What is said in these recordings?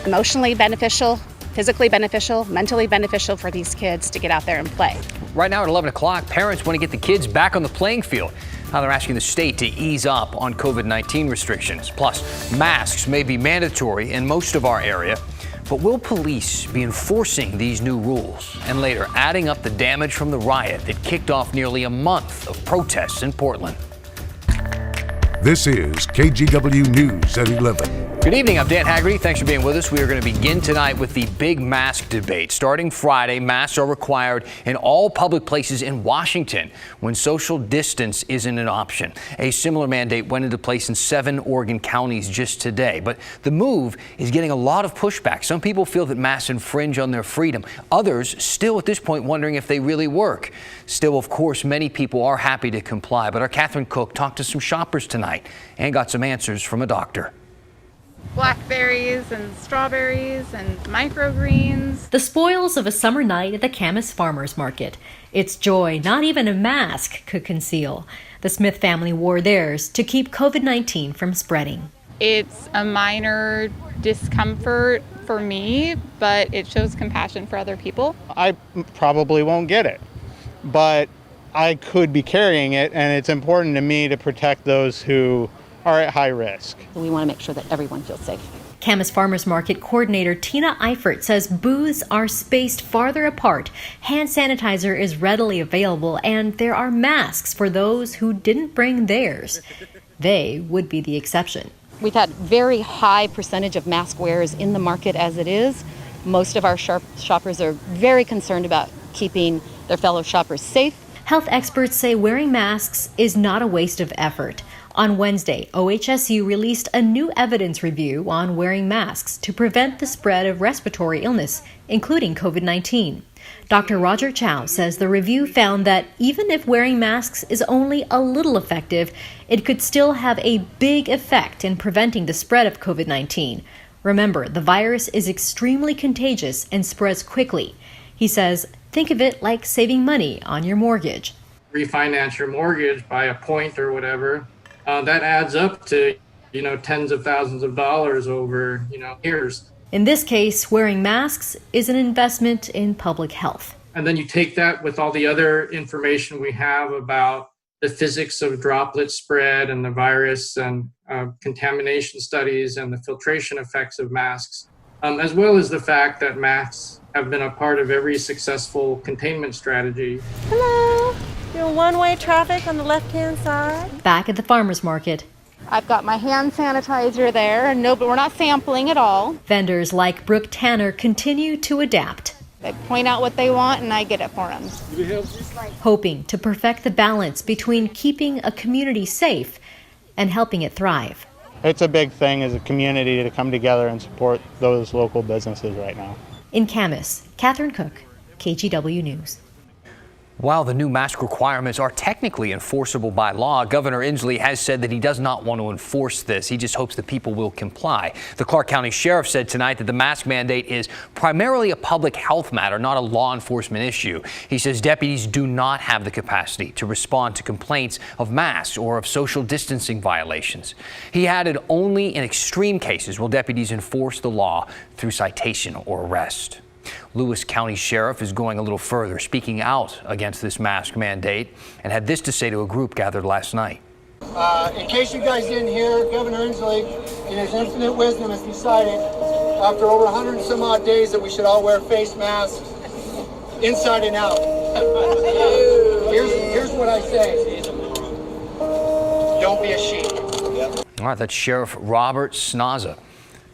emotionally beneficial, physically beneficial, mentally beneficial for these kids to get out there and play. Right now at 11 o'clock, parents want to get the kids back on the playing field. Now they're asking the state to ease up on COVID-19 restrictions. Plus, masks may be mandatory in most of our area. But will police be enforcing these new rules? And later, adding up the damage from the riot that kicked off nearly a month of protests in Portland. This is KGW News at 11. Good evening, I'm Dan Haggerty. Thanks for being with us. We are going to begin tonight with the big mask debate. Starting Friday, masks are required in all public places in Washington when social distance isn't an option. A similar mandate went into place in 7 Oregon counties just today. But the move is getting a lot of pushback. Some people feel that masks infringe on their freedom. Others still at this point wondering if they really work. Still, of course, many people are happy to comply. But our Catherine Cook talked to some shoppers tonight and got some answers from a doctor. Blackberries and strawberries and microgreens. The spoils of a summer night at the Camas Farmers Market. It's joy not even a mask could conceal. The Smith family wore theirs to keep COVID-19 from spreading. It's a minor discomfort for me, but it shows compassion for other people. I probably won't get it, but I could be carrying it, and it's important to me to protect those who are at high risk. We want to make sure that everyone feels safe. Camas Farmers Market coordinator Tina Eifert says booths are spaced farther apart, hand sanitizer is readily available, and there are masks for those who didn't bring theirs. They would be the exception. We've had very high percentage of mask wearers in the market as it is. Most of our shoppers are very concerned about keeping their fellow shoppers safe. Health experts say wearing masks is not a waste of effort. On Wednesday, OHSU released a new evidence review on wearing masks to prevent the spread of respiratory illness, including COVID-19. Dr. Roger Chow says the review found that even if wearing masks is only a little effective, it could still have a big effect in preventing the spread of COVID-19. Remember, the virus is extremely contagious and spreads quickly. He says, think of it like saving money on your mortgage. Refinance your mortgage by a point or whatever. That adds up to, tens of thousands of dollars over, years. In this case, wearing masks is an investment in public health. And then you take that with all the other information we have about the physics of droplet spread and the virus and contamination studies and the filtration effects of masks, as well as the fact that masks have been a part of every successful containment strategy. Hello. One-way traffic on the left-hand side. Back at the farmers market. I've got my hand sanitizer there. No, but we're not sampling at all. Vendors like Brooke Tanner continue to adapt. They point out what they want and I get it for them. Hoping to perfect the balance between keeping a community safe and helping it thrive. It's a big thing as a community to come together and support those local businesses right now. In Camas, Catherine Cook, KGW News. While the new mask requirements are technically enforceable by law, Governor Inslee has said that he does not want to enforce this. He just hopes that people will comply. The Clark County Sheriff said tonight that the mask mandate is primarily a public health matter, not a law enforcement issue. He says deputies do not have the capacity to respond to complaints of masks or of social distancing violations. He added only in extreme cases will deputies enforce the law through citation or arrest. Lewis County Sheriff is going a little further, speaking out against this mask mandate, and had this to say to a group gathered last night. In case you guys didn't hear, Governor Inslee, in his infinite wisdom, has decided after over 100 and some odd days that we should all wear face masks inside and out. Here's what I say. Don't be a sheep. All right, that's Sheriff Robert Snaza.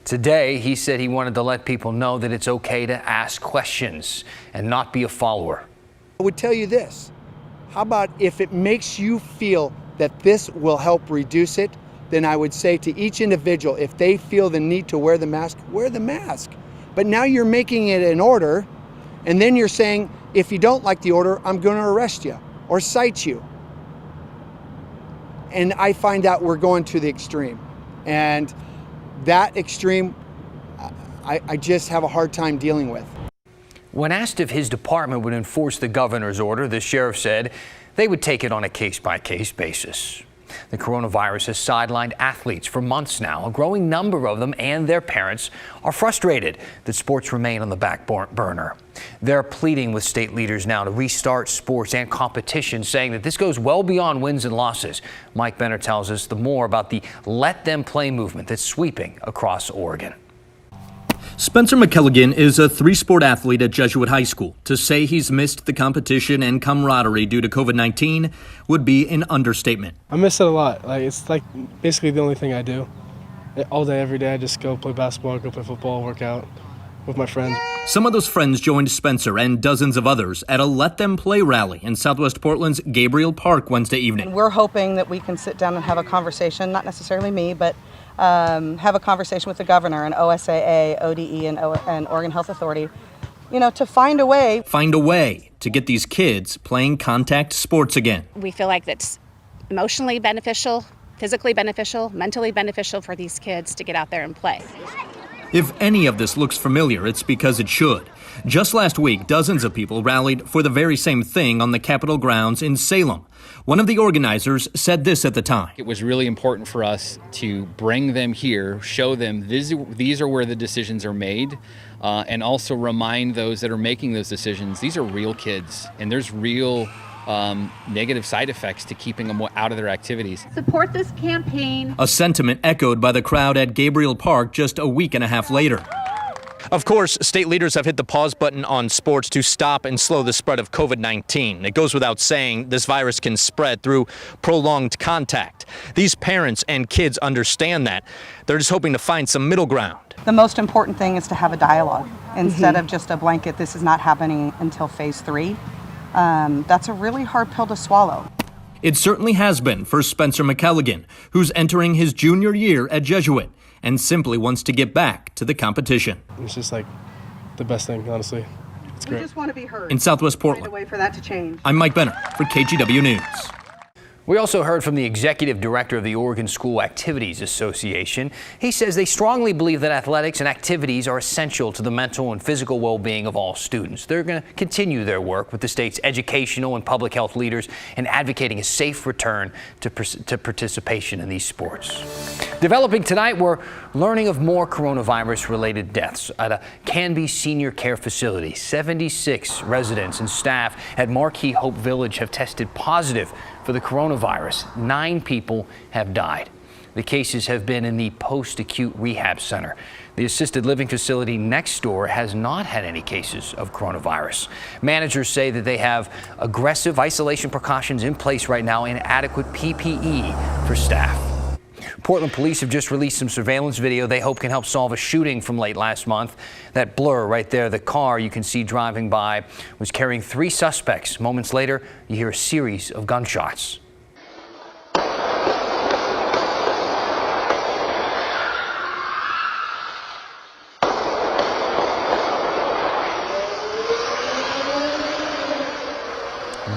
Today, he said he wanted to let people know that it's okay to ask questions and not be a follower. I would tell you this. How about if it makes you feel that this will help reduce it, then I would say to each individual, if they feel the need to wear the mask, wear the mask. But now you're making it an order, and then you're saying, if you don't like the order, I'm going to arrest you or cite you. And I find out we're going to the extreme. And that extreme, I just have a hard time dealing with. When asked if his department would enforce the governor's order, the sheriff said they would take it on a case-by-case basis. The coronavirus has sidelined athletes for months now. A growing number of them and their parents are frustrated that sports remain on the back burner. They're pleading with state leaders now to restart sports and competition, saying that this goes well beyond wins and losses. Mike Benner tells us more about the Let Them Play movement that's sweeping across Oregon. Spencer McKelligan is a three-sport athlete at Jesuit High School. To say he's missed the competition and camaraderie due to COVID-19 would be an understatement. I miss it a lot. It's basically the only thing I do. All day, every day, I just go play basketball, go play football, work out with my friends. Some of those friends joined Spencer and dozens of others at a Let Them Play rally in Southwest Portland's Gabriel Park Wednesday evening. And we're hoping that we can sit down and have a conversation, not necessarily me, but have a conversation with the governor and OSAA, ODE, and Oregon Health Authority, to find a way. Find a way to get these kids playing contact sports again. We feel like that's emotionally beneficial, physically beneficial, mentally beneficial for these kids to get out there and play. If any of this looks familiar, it's because it should. Just last week, dozens of people rallied for the very same thing on the Capitol grounds in Salem. One of the organizers said this at the time. It was really important for us to bring them here, show them these are where the decisions are made, and also remind those that are making those decisions, these are real kids, and there's real negative side effects to keeping them out of their activities. Support this campaign. A sentiment echoed by the crowd at Gabriel Park just a week and a half later. Of course, state leaders have hit the pause button on sports to stop and slow the spread of COVID-19. It goes without saying this virus can spread through prolonged contact. These parents and kids understand that. They're just hoping to find some middle ground. The most important thing is to have a dialogue instead of just a blanket, this is not happening until phase 3. That's a really hard pill to swallow. It certainly has been for Spencer McKelligan, who's entering his junior year at Jesuit and simply wants to get back to the competition. It's just the best thing, honestly. It's great. We just want to be heard. In Southwest Portland, Find a way for that to change. I'm Mike Benner for KGW News. We also heard from the executive director of the Oregon School Activities Association. He says they strongly believe that athletics and activities are essential to the mental and physical well-being of all students. They're going to continue their work with the state's educational and public health leaders in advocating a safe return to participation in these sports. Developing tonight, we're learning of more coronavirus-related deaths at a Canby Senior Care Facility. 76 residents and staff at Marquee Hope Village have tested positive for the coronavirus. 9 people have died. The cases have been in the post-acute rehab center. The assisted living facility next door has not had any cases of coronavirus. Managers say that they have aggressive isolation precautions in place right now and adequate PPE for staff. Portland police have just released some surveillance video they hope can help solve a shooting from late last month. That blur right there, the car you can see driving by, was carrying 3 suspects. Moments later, you hear a series of gunshots.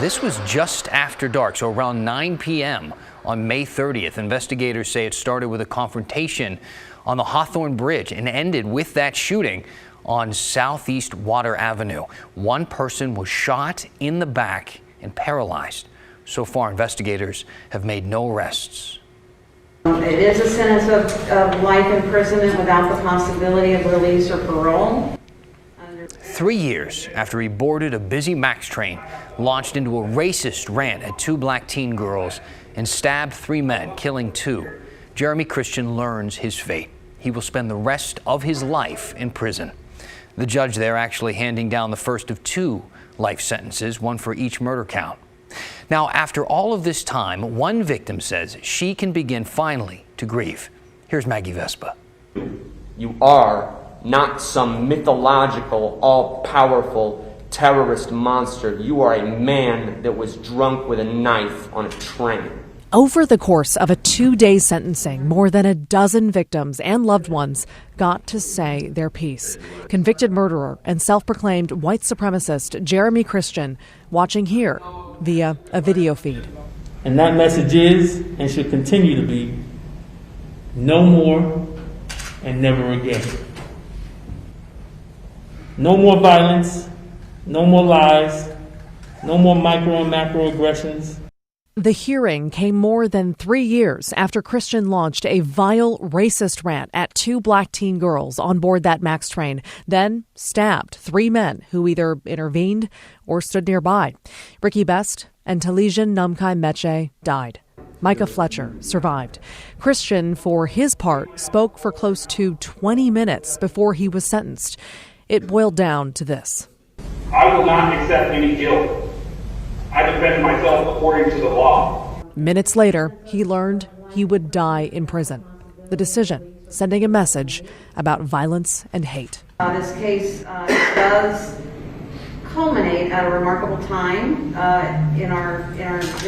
This was just after dark, so around 9 p.m. on May 30th. Investigators say it started with a confrontation on the Hawthorne Bridge and ended with that shooting on Southeast Water Avenue. One person was shot in the back and paralyzed. So far, investigators have made no arrests. It is a sentence of life imprisonment without the possibility of release or parole. 3 years after he boarded a busy MAX train, launched into a racist rant at 2 black teen girls, and stabbed 3 men, killing 2, Jeremy Christian learns his fate. He will spend the rest of his life in prison. The judge there actually handing down the first of 2 life sentences, one for each murder count. Now, after all of this time, one victim says she can begin finally to grieve. Here's Maggie Vespa. You are not some mythological, all-powerful terrorist monster. You are a man that was drunk with a knife on a train. Over the course of a 2-day sentencing, more than a dozen victims and loved ones got to say their piece. Convicted murderer and self-proclaimed white supremacist Jeremy Christian watching here via a video feed. And that message is, and should continue to be, no more and never again. No more violence, no more lies, no more micro and macro aggressions. The hearing came more than 3 years after Christian launched a vile, racist rant at 2 black teen girls on board that MAX train, then stabbed 3 men who either intervened or stood nearby. Ricky Best and Talijan Numkai Meche died. Micah Fletcher survived. Christian, for his part, spoke for close to 20 minutes before he was sentenced. It boiled down to this. I will not accept any guilt. I defend myself according to the law. Minutes later, he learned he would die in prison. The decision sending a message about violence and hate. This case does culminate at a remarkable time in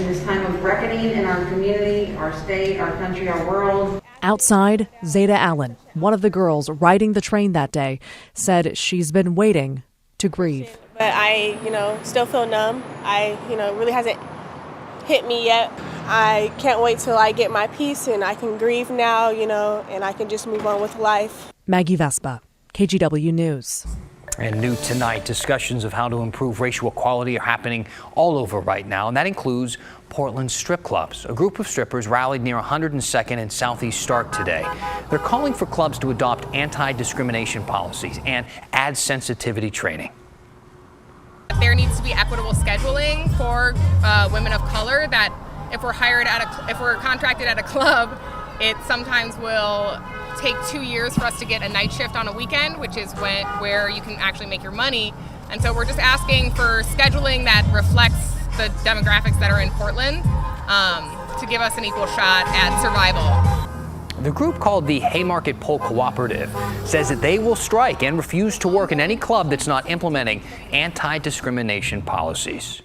this time of reckoning in our community, our state, our country, our world. Outside, Zeta Allen, one of the girls riding the train that day, said she's been waiting to grieve. But I, still feel numb. Really hasn't hit me yet. I can't wait till I get my peace and I can grieve now, and I can just move on with life. Maggie Vespa, KGW News. And new tonight, discussions of how to improve racial equality are happening all over right now, and that includes Portland strip clubs. A group of strippers rallied near 102nd and Southeast Stark today. They're calling for clubs to adopt anti-discrimination policies and add sensitivity training. There needs to be equitable scheduling for women of color. That if we're contracted at a club, it sometimes will take 2 years for us to get a night shift on a weekend, which is where you can actually make your money. And so we're just asking for scheduling that reflects the demographics that are in Portland to give us an equal shot at survival. The group, called the Haymarket Pole Cooperative, says that they will strike and refuse to work in any club that's not implementing anti-discrimination policies.